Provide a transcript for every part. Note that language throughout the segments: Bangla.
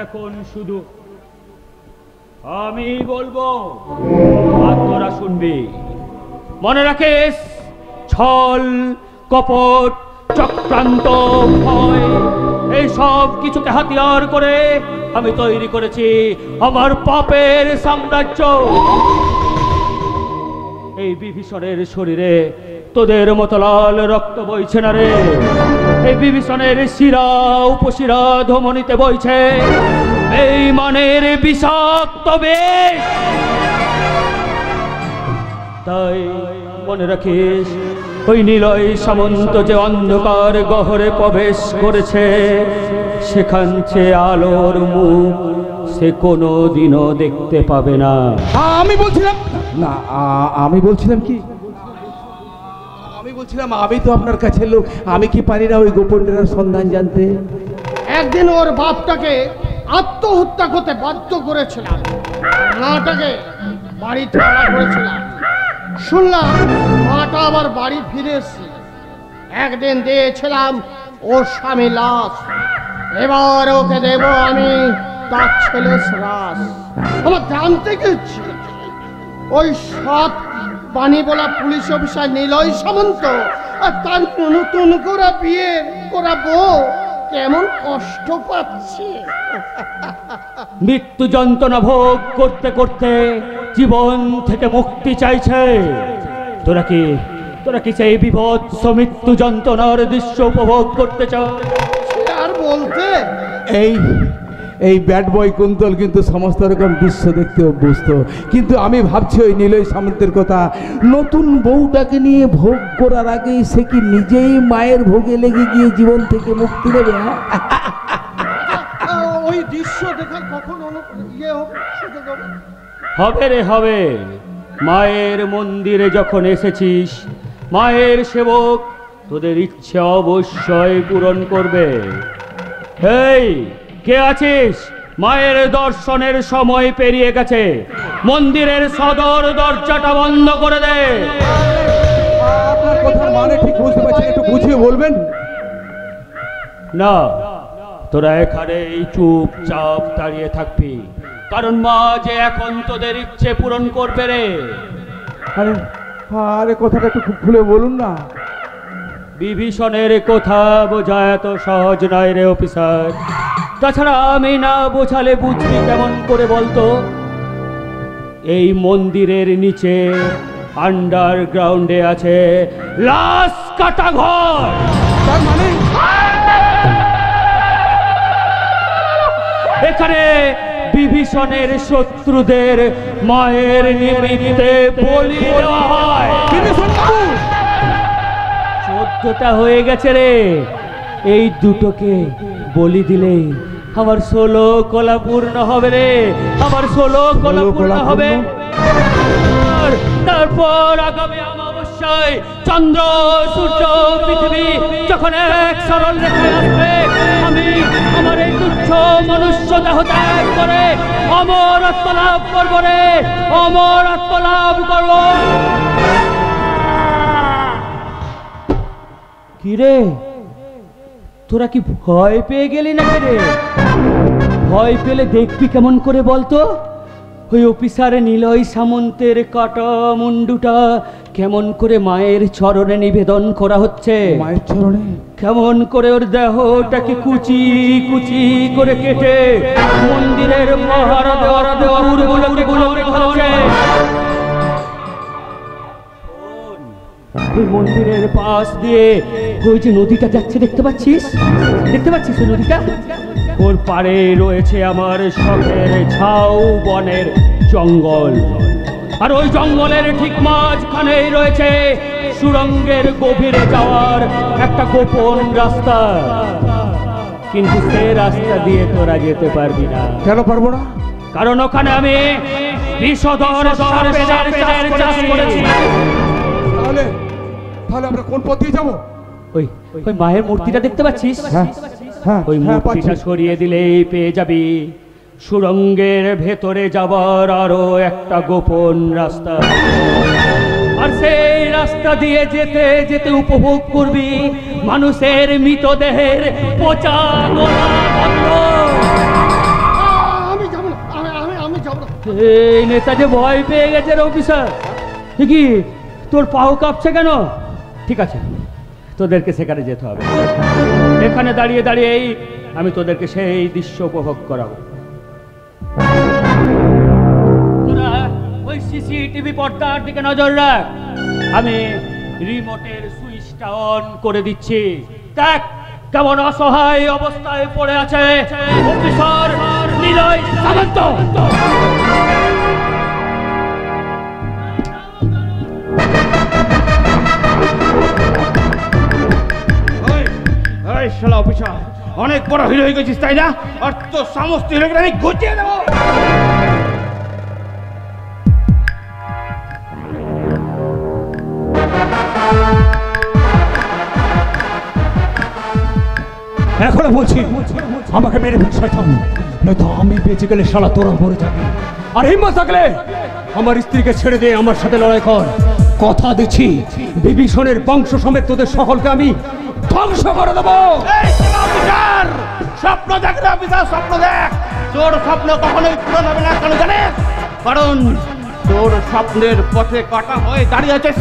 এখন শুধু আমি বলবো আর তোরা শুনবি। মনে রাখিস, ছল, কপট, চক্রান্ত, ভয়, এই সব কিছুকে হাতিয়ার করে আমি তৈরি করেছি আমার পাপের সাম্রাজ্য। এই বিভীষণের শরীরে তোদের মতো লাল রক্ত বইছে না রে। এই বিভীষণের শিরা উপশিরা ধমনীতে বইছে এই মানের বিষাক্ত বিষ। তাই মনে রাখিস, ওই নিলয় সামন্ত যে অন্ধকার গহরে প্রবেশ করেছে, সেখান চেয়ে আলোর মুখ সে কোনো দিনও দেখতে পাবে না। আমি বলছিলাম না, আমি বলছিলাম কি, আমি তো আপনার কাছে লোক, আমি কি পারি না ওই গোপনের সন্ধান জানতে? একদিন ওর বাপটাকে আত্মহত্যা করতে বাধ্য করেছিলাম, মাটাকে বাড়ি তাড়া করেছিলাম। শুনলাম মাটা আবার বাড়ি ফিরে এসেছে। একদিন দিয়েছিলাম ওর স্বামী লাশ, এবার ওকে দেব আমি তার ছেলে শ্রাস। আমার জানতে গেছি ওই সৎ বাণী বলা পুলিশ অফিসার নিলয় সামন্ত আর তার নতুন করে বিয়ে করা বউ কেমন কষ্ট পাচ্ছে। মৃত্যু যন্ত্রণা ভোগ করতে করতে জীবন থেকে মুক্তি চাইছে। তোরা কি সেই বিভৎস মৃত্যু যন্ত্রণার দৃশ্য উপভোগ করতে চাও? আর বলতে এই ব্যাড বয় কুন্তল কিন্তু সমস্ত রকম দৃশ্য দেখতে অভ্যস্ত, কিন্তু আমি ভাবছি ওই নিলয় সামন্তের কথা। নতুন বউটাকে নিয়ে ভোগ করার আগেই সে কি নিজেই মায়ের ভোগে লেগে গিয়ে জীবন থেকে মুক্তি নেবে? ওই দৃশ্য দেখার কখন হবে রে, হবে। মায়ের মন্দিরে যখন এসেছিস, মায়ের সেবক তোদের ইচ্ছে অবশ্যই পূরণ করবে। এই কে আছিস? মায়ের দর্শনের সময় পেরিয়ে গেছে, মন্দিরের সদর দরজাটা বন্ধ করে দে। আপনার কথার মানে ঠিক বুঝতে পারছি, একটু বুঝিয়ে বলবেন? না, তোরা এখানেই চুপচাপ দাঁড়িয়ে থাকবি, কারণ মা যে এখন তোদের ইচ্ছে পূরণ করবে রে। আরে কথাটা একটু খুলে বলুন না। বিভীষণের কথা বোঝা এত সহজ নয় রে অফিসার। তাছাড়া আমি না বোঝালে বুঝবি কেমন করে বলতো? এই মন্দিরের নিচে আন্ডারগ্রাউন্ডে আছে লাশ কাটা ঘর। তার মানে এখানে বিভীষণের শত্রুদের মায়ের নিমিত্তে বলি দেওয়া হয়। 14টা হয়ে গেছে রে। এই দুটোকে বলি দিলে আমার 16 কলা পূর্ণ হবে রে, আমার 16 কলা পূর্ণ হবে। তারপর আগামী অমাবস্যায় চন্দ্র, সূর্য, পৃথিবী যখন এক সরল রেখায় আসবে, আমি আমার এই তুচ্ছ মনুষ্য দেহ ত্যাগ করে অমরত্ব লাভ করব রে, অমরত্ব লাভ করব। কি রে, তোরা কি ভয় পেয়ে গেলি নাকি রে? ভয় পেলে দেখবি কেমন করে বলতো? ওই অফিসার নিলয় সামন্তের কাটা মুন্ডুটা কেমন করে মায়ের চরণে নিবেদন করা হচ্ছে। মায়ের চরণে কেমন করে ওর দেহটাকে কুচি কুচি করে কেটে মন্দিরের পাহারা দেওয়ার উরগুলোকে হচ্ছে। ওই মন্দিরের পাশ দিয়ে ওই যে নদীটা যাচ্ছে, দেখতে পাচ্ছিস? দেখতে পাচ্ছিস ওই নদীটা? ওর পাড়ে রয়েছে আমার শখের ঝাউ বনের জঙ্গল, আর ওই জঙ্গলের ঠিক মাঝখানেই রয়েছে সুড়ঙ্গের গভীরে যাওয়ার একটা গোপন রাস্তা। কিন্তু সে রাস্তা দিয়ে তোরা যেতে পারবি না। কেন পারবো না? কারণ ওখানে আমি বিষধর সাপের চাষ করেছি। তাহলে আমরা কোন পথ দিয়ে যাবো? ওই মায়ের মূর্তিটা দেখতে পাচ্ছিস? ওই মূর্তিটা সরিয়ে দিলেই পেয়ে যাবি সুড়ঙ্গের ভেতরে যাবার আরো একটা গোপন রাস্তা। আর সেই রাস্তা রাস্তা দিয়ে যেতে যেতে উপভোগ করবি মানুষের মৃতদেহের পচা গলা গন্ধ। আমি যাব না, আমি যাব না। এই নেতা যে ভয় পেয়ে গেছে রে অফিসার। কি তোর পাও কাঁপছে কেন? ঠিক আছে, তোদেরকে সেখানে যেতে হবে। এখানে দাঁড়িয়ে দাঁড়িয়েই আমি তোদেরকে সেই দৃশ্য উপভোগ করাবো। তোরা ওই সিসিটিভি পর্দার দিকে নজর রাখ, আমি রিমোটের সুইচটা অন করে দিচ্ছি। দেখ কেমন অসহায় অবস্থায় পড়ে আছে অফিসার নিলয় সামন্ত। শালা অফিসার, অনেক বড় হিরো হয়ে গেছিস তাই না? আর তো সমস্ত হিরোকে আমি গুছিয়ে দেবো। এখনো বলছি আমাকে মেরে ফেল শয়তান, নয়তো আমি বেঁচে গেলে শালা তোরা মরে যাবি। আর হিম্মত থাকলে আমার স্ত্রীকে ছেড়ে দিয়ে আমার সাথে লড়াই কর। কথা দিচ্ছি বিভীষণের বংশ সমেত তোদের সকলকে আমি ধ্বংস করে দেবো। স্বপ্ন দেখ রে অফিসার, স্বপ্ন দেখ। তোর স্বপ্ন কখনোই পূরণ হবে না, কেন জানিস? কারণ তোর স্বপ্নের পথে কাটা হয়ে দাঁড়িয়ে আছে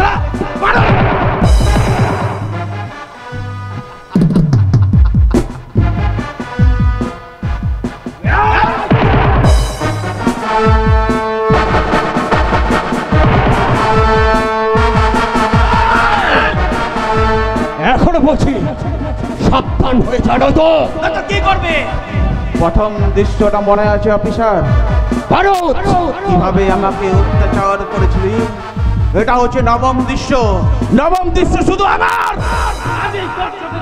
এখনো বলছি সাবধান হয়ে জানো তো কি করবে। প্রথম দৃশ্যটা মনে আছে অফিসার? ভারত কিভাবে আমাকে অত্যাচার করেছিলি? এটা হচ্ছে নবম দৃশ্য। নবম দৃশ্য শুধু আমার।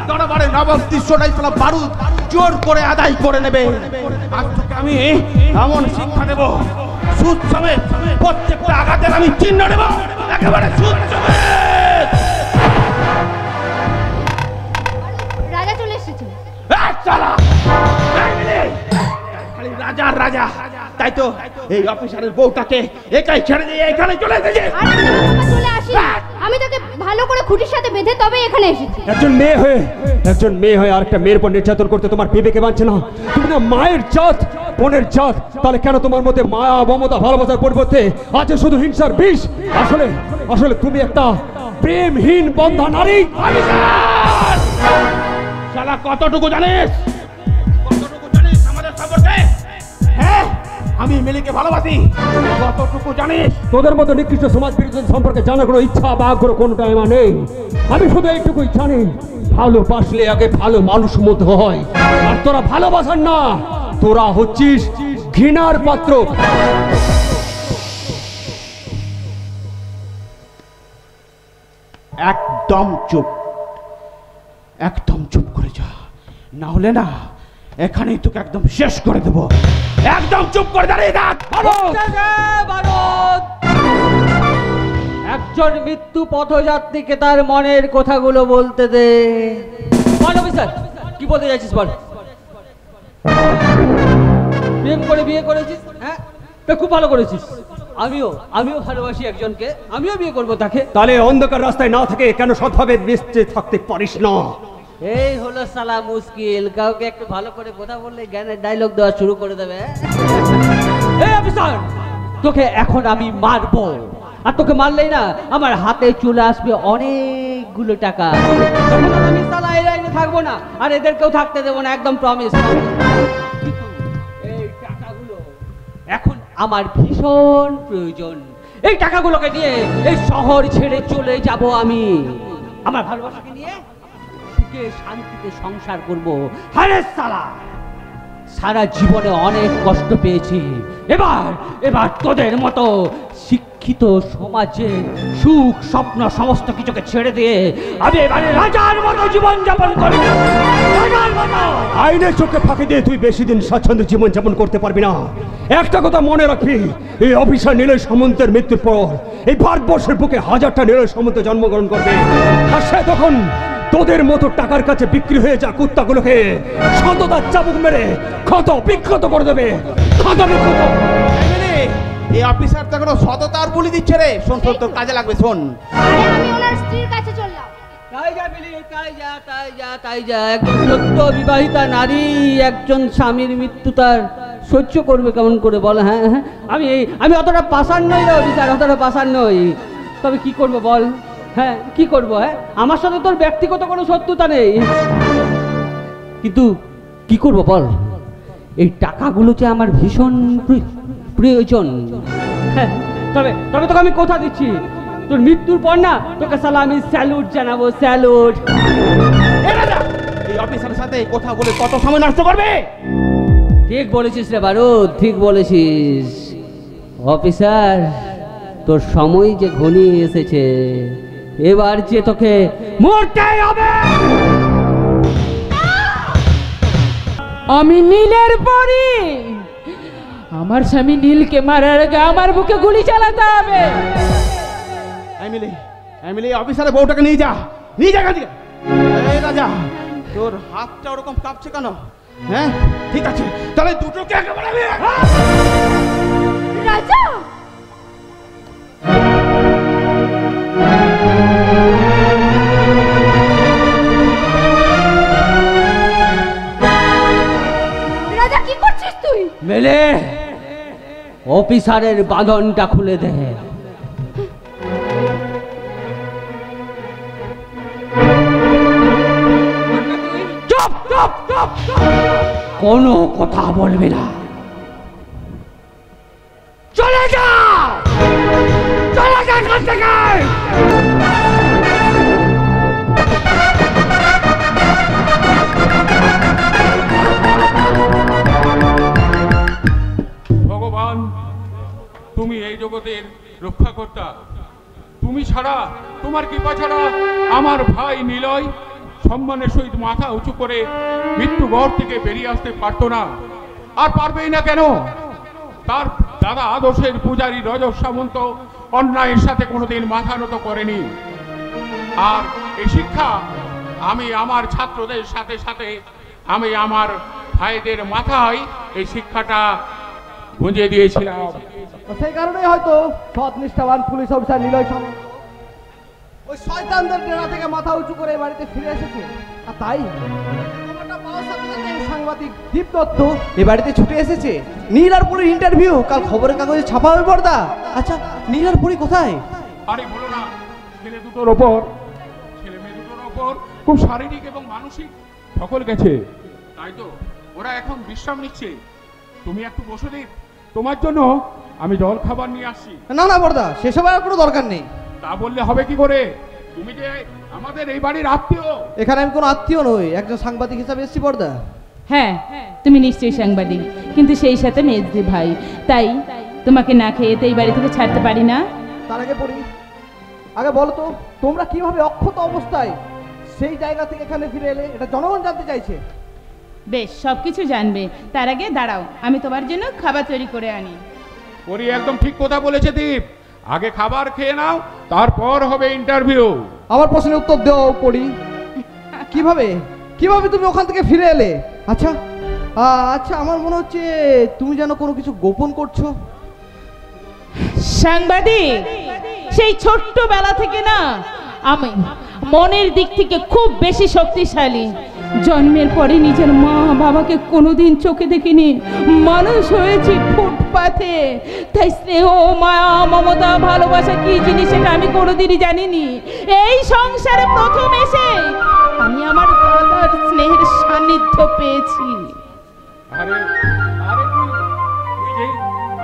দরবারে নবম দৃশ্যটাই সালা বারুদ জোর করে আদায় করে নেবে। আজ থেকে আমি এমন শিক্ষা দেব, সুদ সমেত প্রত্যেকটা আঘাতের আমি চিহ্ন নেব, একেবারে সুদ সমেত। রাজা চলে এসেছে। খালি রাজা রাজা, তাই তো এই অফিসারের বউটাকে একাই ছেড়ে দিয়ে এখানে চলে এসেছে। চলে আসি, আমি তোকে ভালো করে খুঁটির সাথে বেঁধে তবে এখানে এসেছি। একজন মেয়ে হয়ে আরেকটা মেয়ের উপর নির্যাতন করতে তোমার বিবেকে মানছে না? তুমি না মায়ের জাত, বোনের জাত, তাহলে কেন তোমার মধ্যে মায়া মমতা ভালোবাসার পরিবর্তে আছে শুধু হিংসার বিষ? আসলে তুমি একটা প্রেমহীন বন্ধা নারী। শালা কতটুকু জানিস? আমাদের সম্পর্কে? হ্যাঁ, আমি মিলিকে ভালোবাসি, কতটুকু জানিস? তোদের মতো নিকৃষ্ট সমাজ বিরোধী সম্পর্কে জানার কোনো ইচ্ছা বা আগ্রহ কোনোটা আমার নেই। আমি শুধু এইটুকুই জানি, ভালোবাসলে আগে ভালো মানুষ মতো হয়। আর তোরা ভালোবাসার না, তোরা হচ্ছিস ঘৃণার পাত্র। একদম চুপ, একদম চুপ করে যা, না হলে না এখানেই তোকে একদম শেষ করে দেবো। একদম চুপ করে দাঁড়িয়ে থাক। একজন মৃত্যু পথযাত্রীকে তার মনের কথাগুলো বলতে দে। বল অফিসার, কি বলতে যাচ্ছিস বল। প্রেম করে বিয়ে করেছিস? হ্যাঁ, তা খুব ভালো করেছিস। আমিও ভালোবাসি একজনকে, আমিও বিয়ে করবো তাকে। তাহলে অন্ধকার রাস্তায় না থেকে কেন সৎভাবে বেঁচে থাকতে পারিস না? এই হলো সালা মুশকিল, কাউকে একটু ভালো করে কথা বললে জ্ঞানের ডায়লগ দেওয়া শুরু করে দেবে। এই অফিসার, তোকে এখন আমি মারবো, আর তোকে মারলেই না আমার হাতে চলে আসবে অনেকগুলো টাকা। তখন আমি সালা এই লাইনে থাকবো না, আর এদেরকেও থাকতে দেবো না, একদম প্রমিস। এই টাকাগুলো এখন আমার ভীষণ প্রয়োজন। এই টাকাগুলোকে নিয়ে এই শহর ছেড়ে চলে যাব আমি, আমার ভালোবাসাকে নিয়ে শান্তিতে সংসার করবো। আরে সালা, সারা জীবনে অনেক কষ্ট পেয়েছি, এবার তোদের মতো শিক্ষিত সমাজে সুখ স্বপ্ন সমস্ত কিছুকে ছেড়ে দিয়ে আমি এবারে রাজার মতো জীবন যাপন করব। রাজার মতো। আইনের চোখে ফাঁকি দিয়ে তুই বেশি দিন স্বাচ্ছন্দ্য জীবন যাপন করতে পারবি না। একটা কথা মনে রাখবি, এই অফিসার নিলয় সামন্তের মৃত্যুর পর এই ভারতবর্ষের বুকে হাজারটা নিলয় সামন্ত জন্মগ্রহণ করবে, আর সে তখন তোদের মতো টাকার কাছে বিক্রি হয়ে যা কুত্তাগুলোকে সততার চাবুক মেরে ক্ষত বিক্ষত করে দেবে। ক্ষত বিক্ষত। এই অফিসার তো কোনো সততার বলি দিচ্ছে রে। শোন শোন, তোর কাজে লাগবে, শোন। আরে আমি ওনার স্ত্রীর কাছে চললাম। তাই যা মিলি, তাই যা একজন সত্য বিবাহিতা নারী একজন স্বামীর মৃত্যু তার সহ্য করবে কেমন করে বল? হ্যাঁ হ্যাঁ, আমি অতটা পাষাণ নই রে অফিসার, অতটা পাষাণ নই। তবে কি করব বল? হ্যাঁ কি করব? হ্যাঁ আমার সাথে তোর ব্যক্তিগত কোনো শত্রুতা নেই, কিন্তু কি করব বল? এই টাকাগুলো যে আমার ভীষণ প্রয়োজন। হ্যাঁ তবে তোকে আমি কথা দিচ্ছি, তোর মৃত্যুর পর না তোকে সালা আমি স্যালুট জানাবো, স্যালুট। এই অফিসারের সাথে কথা বলে কত সময় নষ্ট করবে? ঠিক বলেছিস রে বারুদ, ঠিক বলেছিস। অফিসার, তোর সময় যে ঘনিয়ে এসেছে, এবার যে তোকে মরতেই হবে। আমি নীলের পরি, আমার স্বামী নীলকে মারার আগে আমার বুকে গুলি চালাতে হবে। এমিলি অফিসারের বউটাকে নিয়ে যা, নিয়ে যা গাড়ি। এই রাজা, তোর হাতটা ওরকম কাঁপছে কেন? হ্যাঁ ঠিক আছে, তাহলে দুটোকে একেবারে রাজা, রাজা কি করছিস তুই? মেলে অফিসারের বাঁধনটা খুলে দে। চুপ চুপ চুপ, কোনো কথা বলবি না। চলে যা, চলে যা এখান থেকে। ভগবান, তুমি এই জগতের রক্ষাকর্তা। তুমি ছাড়া, তোমার কৃপা ছাড়া আমার ভাই নিলয় সম্মানের সহিত মাথা উঁচু করে মৃত্যু ঘর থেকে বেরিয়ে আসতে পারতো না, আর পারবেই না কেন? তার দাদা আদর্শের পূজারী রজত সামন্ত অন্যায়ের সাথে কোনোদিন মাথা নত করেনি। আর এই শিক্ষা আমি আমার ছাত্রদের সাথে সাথে আমি আমার ভাইদের মাথায় এই শিক্ষাটা গুঁজে দিয়েছিলাম। সেই কারণেই হয়তো সৎ নিষ্ঠাবান পুলিশ অফিসার নিলয় সামন্ত ওই শয়তানদের ডেরা থেকে মাথা উঁচু করে এই বাড়িতে ফিরে এসেছে। আর তাই খবরটা পাওয়ার সাথে সাথে এই সাংবাদিক দীপ দত্ত এ বাড়িতে ছুটে এসেছে। নীল আর পুরীর ইন্টারভিউ কাল খবরের কাগজে ছাপা হবে পর্দা। আচ্ছা, নীল আর পুরী কোথায়? আরে বলো না, ছেলে মেয়ে দুটোর ওপর খুব শারীরিক এবং মানসিক ধকল গেছে, তাই তো ওরা এখন বিশ্রাম নিচ্ছে। তুমি একটু বসে দিন, তোমার জন্য আমি জল খাবার নিয়ে আসছি। না না পর্দা, সেসব আর কোনো দরকার নেই। তা বললে হবে কি করে? তুমি যে আমাদের এই বাড়ির আত্মীয়। এখানে আমি কোনো আত্মীয় নই, একজন সাংবাদিক হিসাবে এসেছি পর্দা। হ্যাঁ, তুমি নিশ্চয়ই সাংবাদিক, কিন্তু সেই সাথে মেজদি ভাই, তাই তোমাকে না খেয়ে তো এই বাড়ি থেকে ছাড়তে পারি না। তার আগে পড়ি, আগে বলো তো তোমরা কিভাবে অক্ষত অবস্থায় সেই জায়গা থেকে এখানে ফিরে এলে? এটা জনগণ জানতে চাইছে। বেশ, সবকিছু জানবে। তার আগে দাঁড়াও, আমি তোমার জন্য খাবার তৈরি করে আনি। ওরি একদম ঠিক কথা বলেছে দীপ, আগে খাবার খেয়ে নাও, তারপর হবে ইন্টারভিউ। আমার প্রশ্নের উত্তর দাও পড়ি, কিভাবে কিভাবে তুমি ওখান থেকে ফিরে এলে? আচ্ছা আচ্ছা, আমার মনে হচ্ছে তুমি যেন কোনো কিছু গোপন করছো। সাংবাদিক, সেই ছোট্টবেলা থেকে না আমি মনের দিক থেকে খুব বেশি শক্তিশালী। জন্মের পরে নিজের মা বাবাকে কোনোদিন চোখে দেখিনি, মানুষ হয়েছি ফুটপাথে। তাই স্নেহ, মায়া, মমতা, ভালোবাসা কি জিনিস সেটা আমি কোনোদিনই জানিনি। এই সংসারে প্রথম এসে আমি আমার দাদার স্নেহের সান্নিধ্য পেয়েছি। আরে আরে তুই যে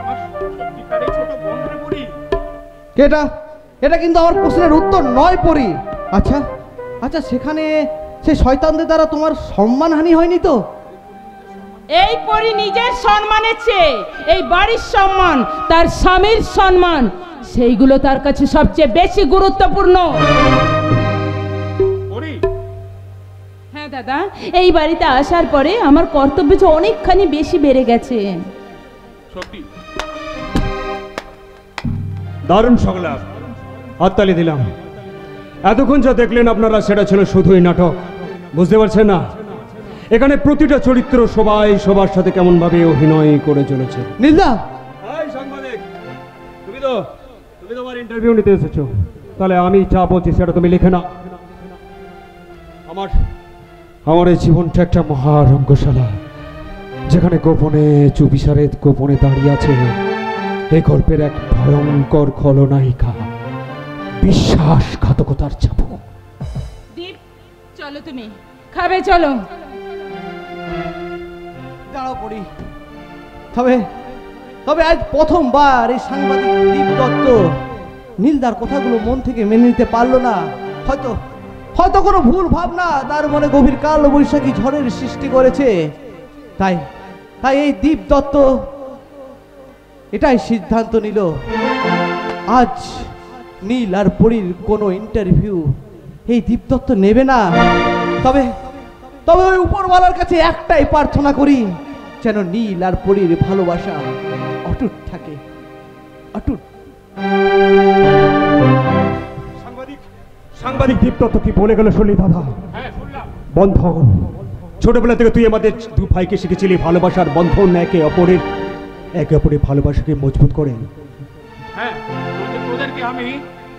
আমার সত্যিকারের ছোট বন্ধু পড়ি। এটা কিন্তু আমার প্রশ্নের উত্তর নয় পড়ি। আচ্ছা আচ্ছা, সেখানে সেই শয়তানদের দ্বারা তোমার সম্মানহানি হয়নি তো? এই পরি নিজের সম্মানের চেয়ে এই বাড়ির সম্মান, তার স্বামীর সম্মান, সেইগুলো তার কাছে সবচেয়ে বেশি গুরুত্বপূর্ণ। হ্যাঁ দাদা, এই বাড়িতে আসার পরে আমার কর্তব্য যে অনেকখানি বেশি বেড়ে গেছে। সত্যি দারুণ সংলাপ, হাততালি দিলাম। এতক্ষণ যা দেখলেন আপনারা সেটা ছিল শুধুই নাটক, বুঝতে পারছেন না? এখানে প্রতিটা চরিত্র সবাই সবার সাথে কেমন ভাবে অভিনয় করে চলেছে। নীলদা, ইন্টারভিউ নিতে এসেছো, তাহলে আমি যা বলছি সেটা তুমি লিখে না। আমার এই জীবনটা একটা মহারঙ্গশালা, যেখানে গোপনে চুপিসারে গোপনে দাঁড়িয়ে আছে এই গল্পের এক ভয়ঙ্কর খলনায়িকা, বিশ্বাসঘাতকতার চাবুক। দীপ, চলো তুমি খাবে, চলো। দাঁড়াও পড়ি। তবে আজ প্রথমবার এই সাংবাদিক দীপ দত্ত নীলদার কথাগুলো মন থেকে মেনে নিতে পারলো না। হয়তো কোনো ভুল ভাবনা তার মনে গভীর কাল বৈশাখী ঝড়ের সৃষ্টি করেছে। তাই এই দীপ দত্ত এটাই সিদ্ধান্ত নিল, আজ নীল আর পরীর কোনো ইন্টারভিউ এই দীপ দত্ত নেবে না। তবে ওই উপরওয়ালার কাছে একটাই প্রার্থনা করি, যেন নীল আর পরীর ভালোবাসা অটুট থাকে, অটুট। সাংবাদিক দীপ দত্ত কি বলে গেল শুনলি দাদা? বন্ধন, ছোটবেলা থেকে তুই আমাদের দু ভাইকে শিখেছিলি ভালোবাসার বন্ধন, একে অপরের ভালোবাসাকে মজবুত করে। হ্যাঁ, ওদেরকে আমি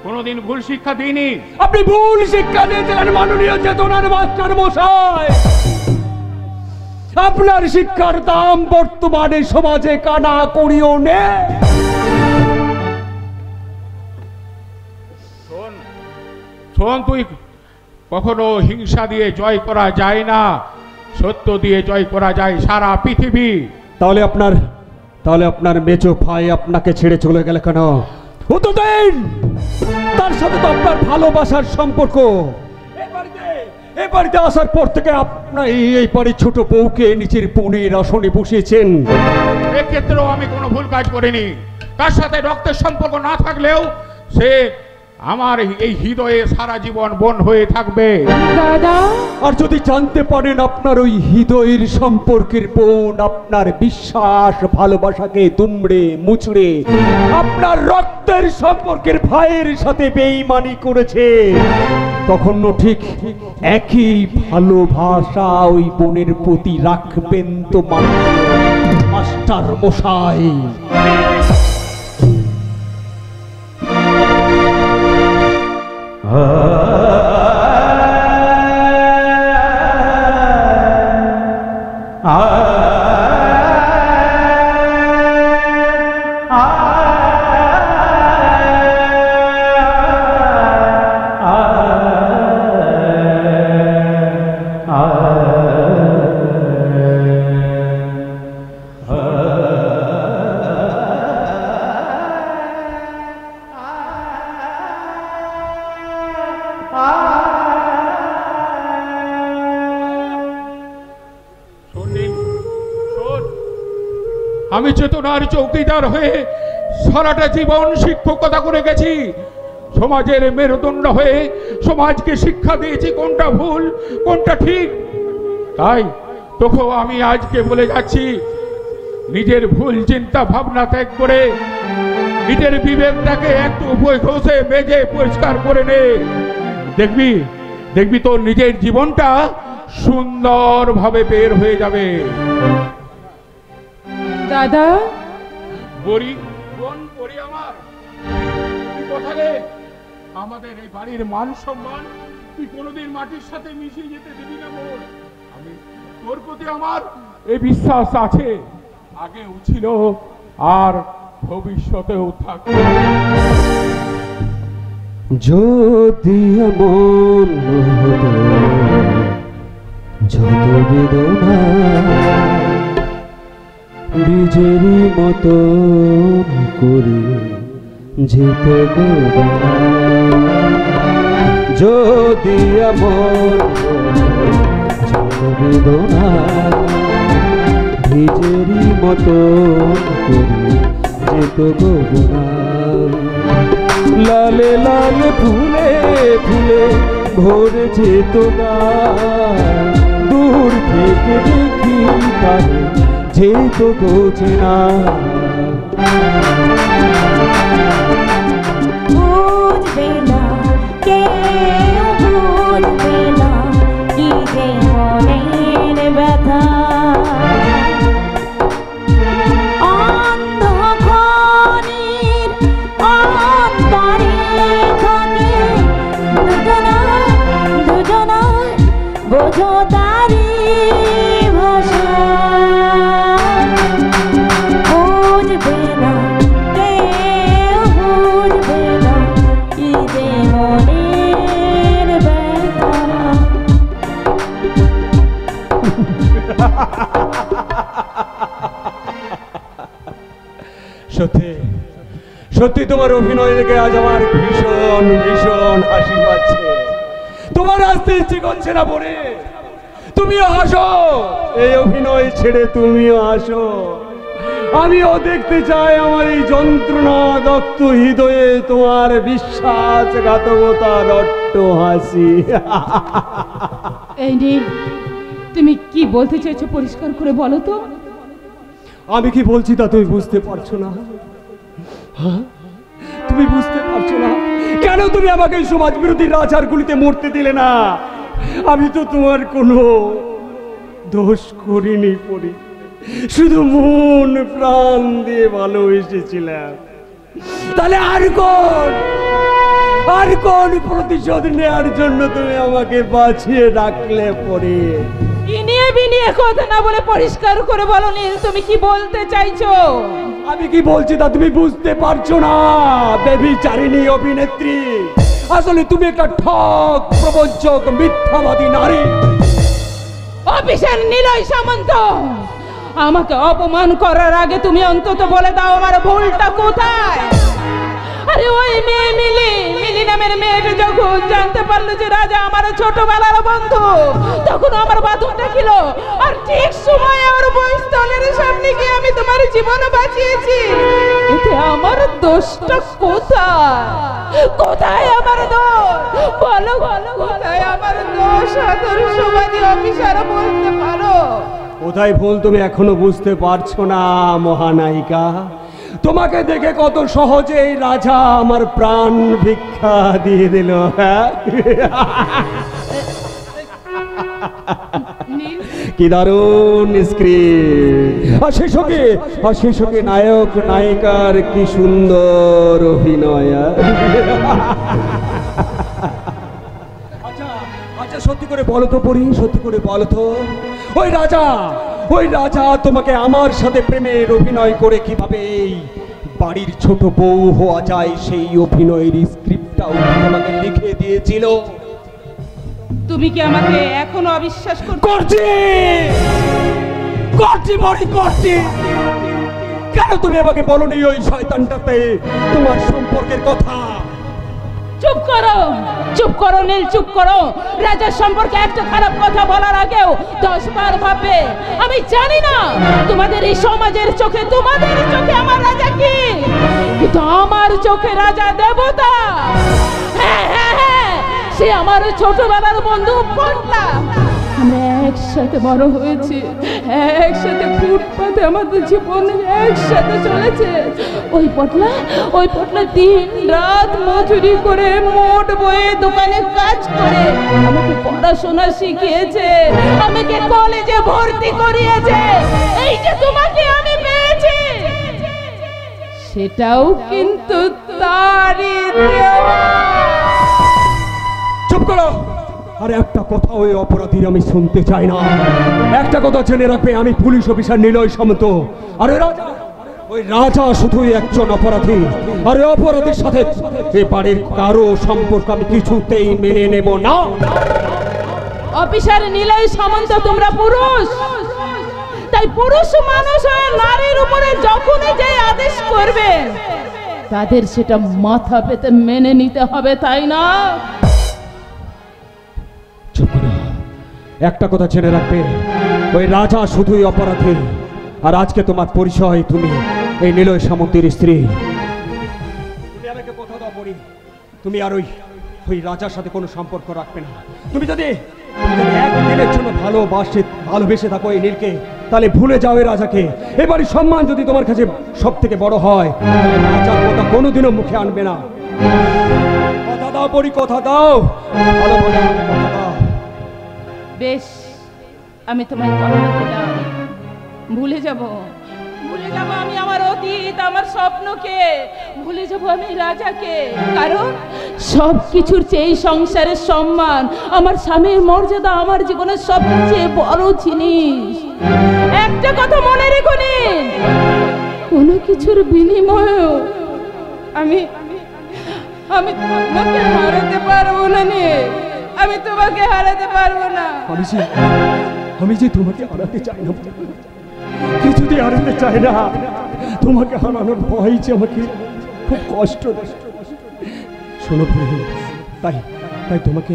কোনোদিন ভুল শিক্ষা দিইনি। আপনি ভুল শিক্ষা দিয়েছিলেন মাননীয় চেতনার মাস্টার মশাই। আপনার শিক্ষার দাম বর্তমানে সমাজে কানা করিও নে। শোন, তুই কখনো হিংসা দিয়ে জয় করা যায় না, সত্য দিয়ে জয় করা যায় সারা পৃথিবী। তাহলে আপনার মেজো ভাই আপনাকে ছেড়ে চলে গেল কেন? তার সাথে তো আপনার ভালোবাসার সম্পর্ক। এই বাড়িতে আসার পর থেকে আপনার এই বাড়ির ছোট বউকে নিজের বোনের আসনে বসিয়েছেন। এক্ষেত্রেও আমি কোনো ভুল কাজ করিনি। তার সাথে রক্তের সম্পর্ক না থাকলেও সে আমার এই হৃদয়ে সারা জীবন বোন হয়ে থাকবে। দাদা, আর যদি জানতে পারেন আপনার ওই হৃদয়ের সম্পর্কের বোন আপনার বিশ্বাস ভালোবাসাকে দুমড়ে মুচড়ে আপনার রক্তের সম্পর্কের ভাইয়ের সাথে বেঈমানি করেছে, তখন ঠিক একই ভালোবাসা ওই বোনের প্রতি রাখবেন তো মাস্টার মশাই? আমি চেতনার চৌকিদার হয়ে সারাটা জীবন শিক্ষকতা করে গেছি, সমাজের মেরুদণ্ড হয়ে সমাজকে শিক্ষা দিয়েছি কোনটা ভুল কোনটা ঠিক। তাই তোকেও আমি আজকে বলে যাচ্ছি, নিজের ভুল চিন্তা ভাবনা ত্যাগ করে নিজের বিবেকটাকে একটু ঘষে মেজে পরিষ্কার করে নে। দেখবি তোর নিজের জীবনটা সুন্দরভাবে বের হয়ে যাবে। দাদা, আমাদের এই বাড়ির মান সম্মান তুই কোনোদিন মাটির সাথে মিশিয়ে যেতে দিবি না। আমি তোর প্রতি আমার এই বিশ্বাস আছে, আগেও ছিল আর ভবিষ্যতেও থাকবে। যদি এমন হতো যত বেদনা বীজেরই মতো করে যেত গোনা, যদি এমন যত বেদনা বীজেরই মতো করে যেত গোনা, লালে লালে ফুলে ফুলে ভরে যেত না, দূর থেকে দেখি তারে যেত গোছে না। বুঝবে না কেউ, বুঝবে না কি যে মনের ব্যথা, অন্ধকারের অন্তরে সত্যি সত্যি তোমার অভিনয় দেখে আজ আমার ভীষণ ভীষণ হাসি পাচ্ছে। তোমার আসতে ইচ্ছে করছে না বলে তুমিও হাসো, এই অভিনয় ছেড়ে তুমিও হাসো। আমিও দেখতে চাই আমার এই যন্ত্রণা দগ্ধ হৃদয়ে তোমার বিশ্বাসঘাতকতার রট্ট হাসি। এই নীল, তুমি কি বলতে চাইছো পরিষ্কার করে বলো তো। আমি কি বলছি তা তুমি বুঝতে পারছো না? হ্যাঁ, তুমি বুঝতে পারছো না কেন তুমি আমাকে এই সমাজ বিরোধী রাজার গুলিতে মরতে দিলে না? আমি তো তোমার কোনো দোষ করিনি পরি, শুধু মন প্রাণ দিয়ে ভালোবেসেছিলাম। তাহলে আর কোন প্রতিশোধ নেওয়ার জন্য তুমি আমাকে বাঁচিয়ে রাখলে পরে? ইনিয়ে বিনিয়ে কথা না বলে পরিষ্কার করে বলো নীল, তুমি কি বলতে চাইছো? আমি কি বলছি তা তুমি বুঝতে পারছো না বেবিচারিণী অভিনেত্রী? আসলে তুমি একটা ঠক প্রবঞ্চক মিথ্যাবাদী নারী। অফিসার নিলয় সামন্ত, আমাকে অপমান করার আগে তুমি অন্তত বলে দাও আমার ভুলটা কোথায়। আরে ওই মেয়ে মিলি নামের মেয়েটা যখন জানতে পারলো যে রাজা আমার ছোটবেলার বন্ধু, তখন আমার বাঁধনটা ছিল। আর ঠিক সময়ে ওর বইস্থলের সামনে গিয়ে আমি তোমার জীবন বাঁচিয়েছি। এতে আমার দোষটা কোথায় আমার দোষ? বলো কোথায় আমার দোষ? আদর্শবাদী অফিসার বলতে পারো কোথায় ভুল তুমি এখনো বুঝতে পারছো না মহানায়িকা? তোমাকে দেখে কত সহজে এই রাজা আমার প্রাণ ভিক্ষা দিয়ে দিল। কি দারুণ স্ক্রিপ্ট, আর সেই সঙ্গে নায়ক নায়িকার কি সুন্দর অভিনয়। আচ্ছা সত্যি করে বলো তো পরি, সত্যি করে বলো তো, ওই রাজা তোমাকে আমার সাথে প্রেমের অভিনয় করে কিভাবে এই বাড়ির ছোট বউ হওয়া যায় সেই অভিনয়ের স্ক্রিপ্টটাও তোমাকে লিখে দিয়েছিল? তুমি কি আমাকে এখনো অবিশ্বাস করছি? কেন তুমি আমাকে বলনি ওই শয়তানটাতে তোমার সম্পর্কের কথা? চুপ করো নীল, চুপ করো। রাজার সম্পর্কে একটা খারাপ কথা বলার আগেও 10 বার ভাববে। আমি জানি না তোমাদের এই সমাজের চোখে, তোমাদের চোখে আমার রাজা কি, কিন্তু আমার চোখে রাজা দেবতা। হ্যাঁ, সে আমার ছোটবেলার বন্ধু পটলা। আমরা একসাথে বড় হয়েছি, একসাথে ফুটপাতে আমাদের জীবন একসাথে চলেছে। ওই পটলা দিন রাত মজুরি করে মোট বইয়ে দোকানে কাজ করে আমাকে পড়াশোনা শিখিয়েছে, আমাকে কলেজে ভর্তি করিয়েছে। এই যে তোমাকে আমি পেয়েছি, সেটাও কিন্তু তারই দেওয়া। চুপ করো। আর একটা কথা ওই অপরাধীর আমি শুনতে চাই না। একটা কথা জেনে রাখবে, আমি পুলিশ অফিসার নিলয় সামন্ত। আর ওই রাজা শুধুই একজন অপরাধী, আর ওই অপরাধীর সাথে এ বাড়ির কারো সম্পর্ক আমি কিছুতেই মেনে নেব না। অফিসার নিলয় সামন্ত, তোমরা পুরুষ, তাই পুরুষ মানুষ হয়ে নারীর উপরে যখনই যে আদেশ করবে তাদের সেটা মাথা পেতে মেনে নিতে হবে, তাই না? চুপ করো। একটা কথা জেনে রাখবে, ওই রাজা শুধুই অপরাধী। আর আজকে তোমার পরিচয়, তুমি এই নিলয় সামন্তের স্ত্রী। তুমি আমাকে কথা দাও পরি, তুমি আর ওই রাজার সাথে কোনো সম্পর্ক রাখবে না। তুমি যদি একদিনের জন্য ভালোবেসে থাকো এই নীলকে, তাহলে ভুলে যাও এই রাজাকে। এবারে সম্মান যদি তোমার কাছে সব থেকে বড় হয়, রাজার কথা কোনোদিনও মুখে আনবে না। কথা দাও পরি, কথা দাও, ভালো বলে কথা দাও। বেশ, আমি তোমায় কথা দিলাম, ভুলে যাব আমি আমার অতীত, আমার স্বপ্নকে, ভুলে যাব আমি রাজাকে। কারণ সব কিছুর চেয়ে সংসারের সম্মান, আমার স্বামীর মর্যাদা আমার জীবনের সবচেয়ে বড় জিনিস। একটা কথা মনে রেখো নিন, কোনো কিছুর বিনিময়েও আমি তোমাকে হারাতে পারবো না। আমি তোমাকে হারাতে পারবো না। আমি যে তোমাকে হারাতে চাই না, কিছুতেই হারাতে চাই না। তোমাকে হারানোর ভয় যে আমাকে খুব কষ্ট দেয়। শোনো প্রভু, তাই তাই তোমাকে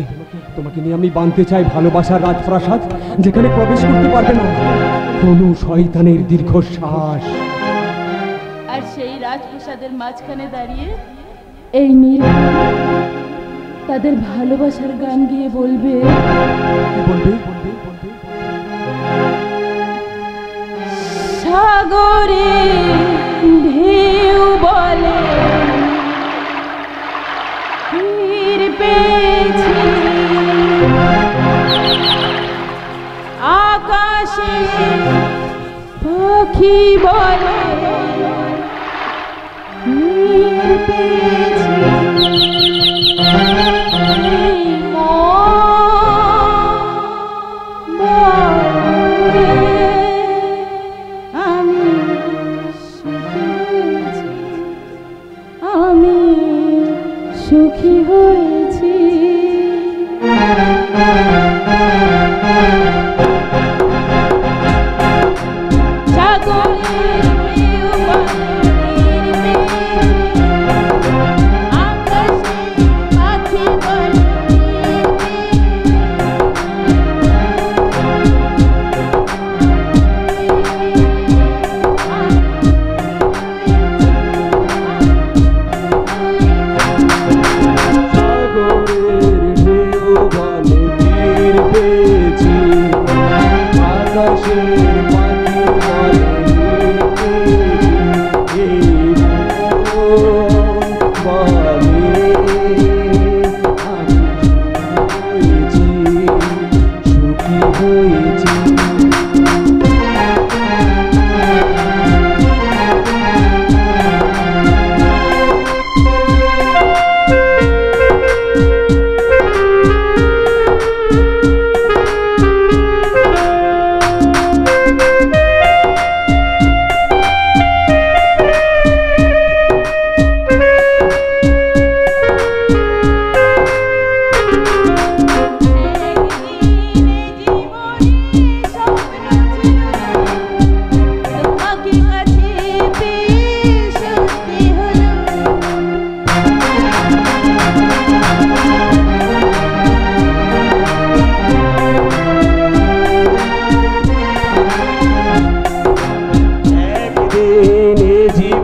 তোমাকে নিয়ে আমি বাঁধতে চাই ভালোবাসার রাজপ্রাসাদ, যেখানে প্রবেশ করতে পারবে না কোনো শয়তানের দীর্ঘশ্বাস। আর সেই রাজপ্রাসাদের মাঝখানে দাঁড়িয়ে এই নীল তাদের ভালোবাসার গান গিয়ে বলবে, কি বলবে? সাগরে ঢেউ বলে তীর পেয়েছি, আকাশে পাখি বলে নীর পেয়েছি, আমি সুখী হয়েছি। সাগরের ঢেউ বলে আকাশে পাখি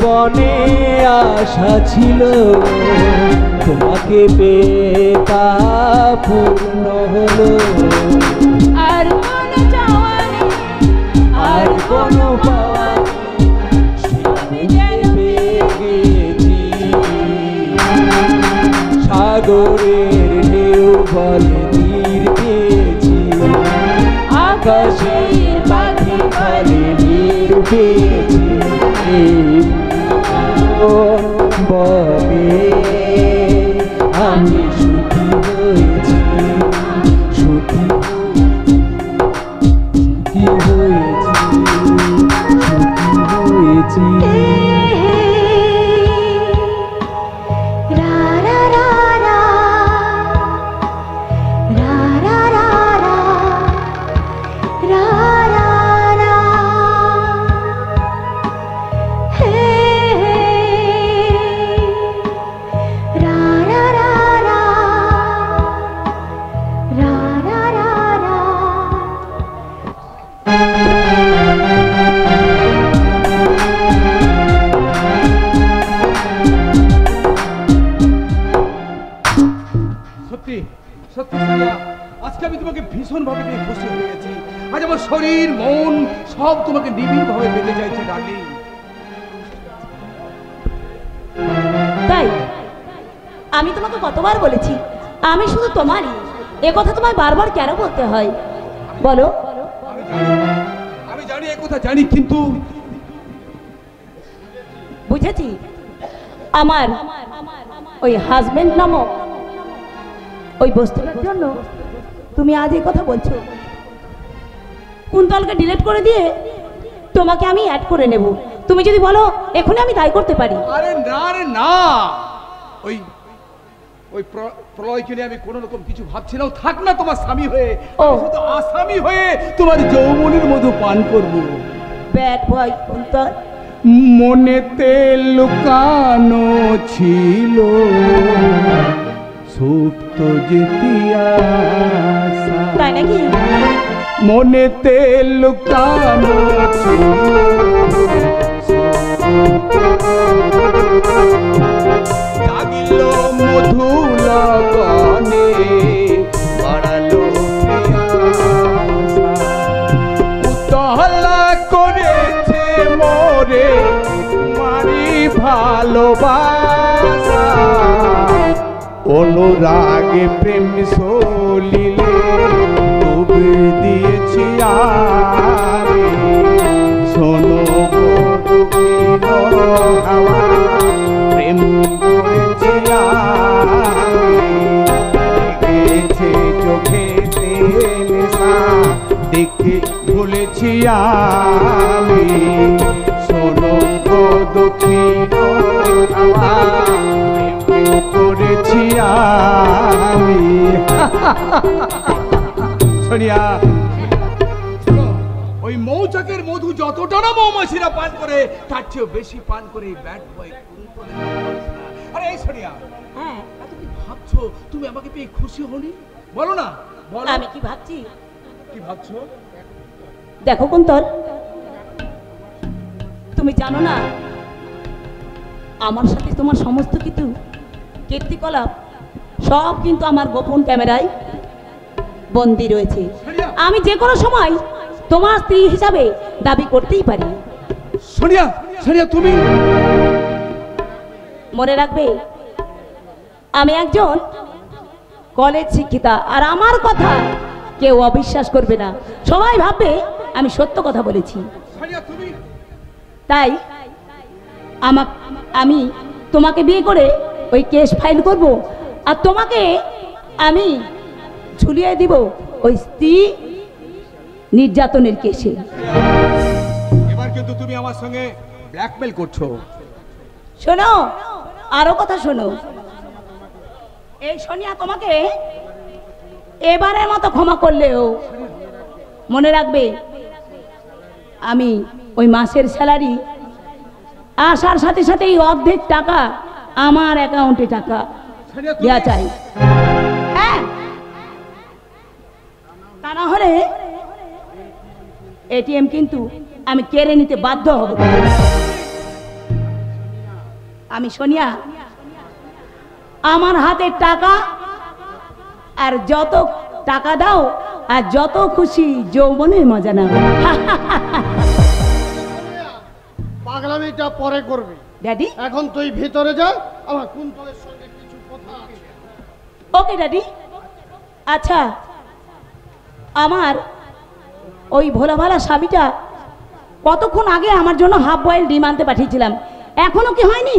বলে আশা ছিল তোমাকে পেয়ে তা পূর্ণ হলো, আর কোনো চাওয়া নেই, আর কোনো পাওয়া আমি যেন পেয়ে গেছি। সাগরের ঢেউ বলে তীর পেয়েছি, আকাশের পাখি বলে নীর পেয়েছি। বলে আমি সুখী হয়েছি, সুখী হয়েছি, সুখী হয়েছি। আজকে আমি তোমাকে ভীষণ ভাবে নিয়ে খুশি হয়ে গেছি। আজ আমার শরীর মন সব তোমাকে নিবিড় ভাবে পেতে চাইছে ডার্লিং। তাই আমি তোমাকে কতবার বলেছি আমি শুধু তোমারই, এ কথা তোমায় বারবার কেন বলতে হয় বলো? আমি জানি এ কথা জানি, কিন্তু বুঝেছি আমার ওই হাজবেন্ড নামক ওই বস্তুটার জন্য তুমি আজ এই কথা বলছো। কুন্তলকে ডিলিট করে দিয়ে তোমাকে আমি অ্যাড করে নেব, তুমি যদি বলো এখনই আমি তাই করতে পারি। আরে না রে না, ওই ওই প্রলয়কে নিয়ে আমি কোনো রকম কিছু ভাবছি না। থাক না তোমার স্বামী হয়ে, ও। আমি শুধু আসামি হয়ে তোমার যৌবনের মধু পান করব। Bad boy Kuntal. মনেতে লুকানো ছিল সুপ্ত জিতিয়াসা, তাই নাকি? মনেতে লুকানো ছিল জাগিল মধু লগনে বাড়ালো উতলা করেছে মোরে মারি ভালোবাসা, অনুরাগে প্রেম সলিলে ডুবে দিয়েছি আমি। শোনো হাওয়া প্রেম করেছি আমি, দেখেছে চোখেতে নেশা দেখে ভুলেছি আমি। শোনো দক্ষিণ হাওয়া প্রেম করেছি আমি। সোনিয়া, ওই মৌচাকের মধু যতটা না মৌমাছিরা পান করে তার চেয়েও বেশি পান করে এই ব্যাড বয় কুন্তলের মৌমাছিরা। আরে এই সোনিয়া, হ্যাঁ, এত কি ভাবছো? তুমি আমাকে পেয়ে খুশি হনি? বলো না, বলো। আমি কি ভাবছি? কি ভাবছো? দেখো কুন্তল, তুমি জানো না আমার সাথে তোমার সমস্ত কিছু কীর্তিকলাপ সব কিন্তু আমার গোপন ক্যামেরায় বন্দী রয়েছে। আমি যে কোনো সময় তোমার স্ত্রী হিসাবে দাবি করতেই পারি। সোনিয়া, সোনিয়া তুমি মনে রাখবে, আমি একজন কলেজ শিক্ষিতা, আর আমার কথা কেউ অবিশ্বাস করবে না, সবাই ভাববে আমি সত্য কথা বলেছি। সোনিয়া তুমি তাই আমি তোমাকে বিয়ে করে ওই কেস ফাইল করব, আর তোমাকে আমি ঝুলিয়ে দিব ওই স্ত্রী নির্যাতনের কেসে। এবার কিন্তু তুমি আমার সঙ্গে ব্ল্যাকমেল করছো। শোনো, আরো কথা শোনো, এই সোনিয়া তোমাকে এবারের মতো ক্ষমা করলেও মনে রাখবে, আমি ওই মাসের স্যালারি আসার সাথে সাথেই অর্ধেক টাকা আমার অ্যাকাউন্টে টাকা দেওয়া চাই। হ্যাঁ, তা না হলে এটিএম কিন্তু আমি কেড়ে নিতে বাধ্য হব। আমি সোনিয়া, আমার হাতে টাকা, আর যত টাকা দাও আর যত খুশি যৌবনের মজা নাও। পাগলামিটা পরে করবি ড্যাডি। এখন তুই ভিতরে যা, আমার কুন্তলের সঙ্গে কিছু কথা আছে। ওকে ড্যাডি। আচ্ছা, আমার ওই ভোলা ভালা স্বামীটা কতক্ষণ আগে আমার জন্য হাফ বয়েল ডিম আনতে পাঠিয়েছিলাম, এখনো কি হয়নি?